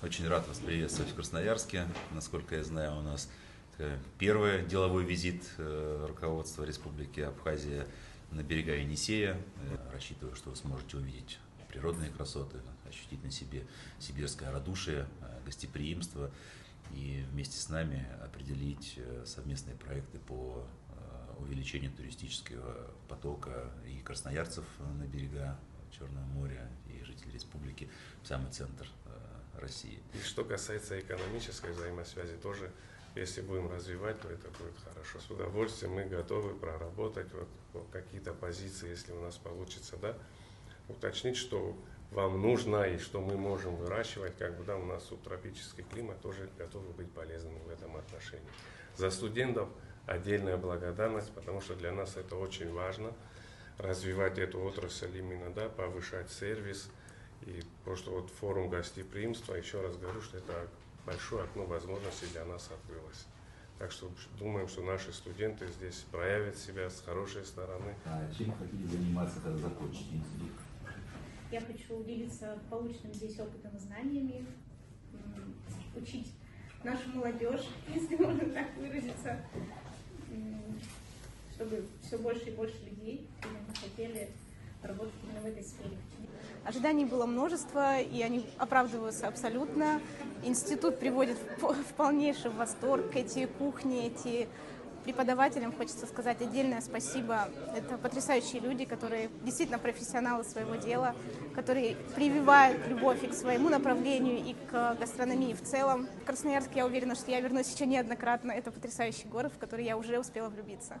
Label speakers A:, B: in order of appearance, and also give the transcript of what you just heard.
A: Очень рад вас приветствовать в Красноярске. Насколько я знаю, у нас первый деловой визит руководства Республики Абхазия на берега Енисея. Рассчитываю, что вы сможете увидеть природные красоты, ощутить на себе сибирское радушие, гостеприимство и вместе с нами определить совместные проекты по увеличению туристического потока и красноярцев на берега Черного моря, и жителей республики в самый центр России.
B: И что касается экономической взаимосвязи, тоже, если будем развивать, то это будет хорошо. С удовольствием мы готовы проработать вот какие-то позиции, если у нас получится, да, уточнить, что вам нужно и что мы можем выращивать, да, у нас субтропический климат, тоже готовы быть полезными в этом отношении. За студентов отдельная благодарность, потому что для нас это очень важно, развивать эту отрасль именно, да, повышать сервис. И просто вот форум гостеприимства, еще раз говорю, что это большое окно возможностей для нас открылось. Так что думаем, что наши студенты здесь проявят себя с хорошей стороны.
C: А чем хотите заниматься, когда закончите институт?
D: Я хочу делиться полученным здесь опытом и знаниями, учить нашу молодежь, если можно так выразиться, чтобы все больше и больше людей именно хотели работать именно в этой сфере.
E: Ожиданий было множество, и они оправдываются абсолютно. Институт приводит в полнейший восторг. Эти кухни, эти преподавателям хочется сказать отдельное спасибо. Это потрясающие люди, которые действительно профессионалы своего дела, которые прививают любовь и к своему направлению, и к гастрономии в целом. В Красноярск, я уверена, что я вернусь еще неоднократно. Это потрясающий город, в который я уже успела влюбиться.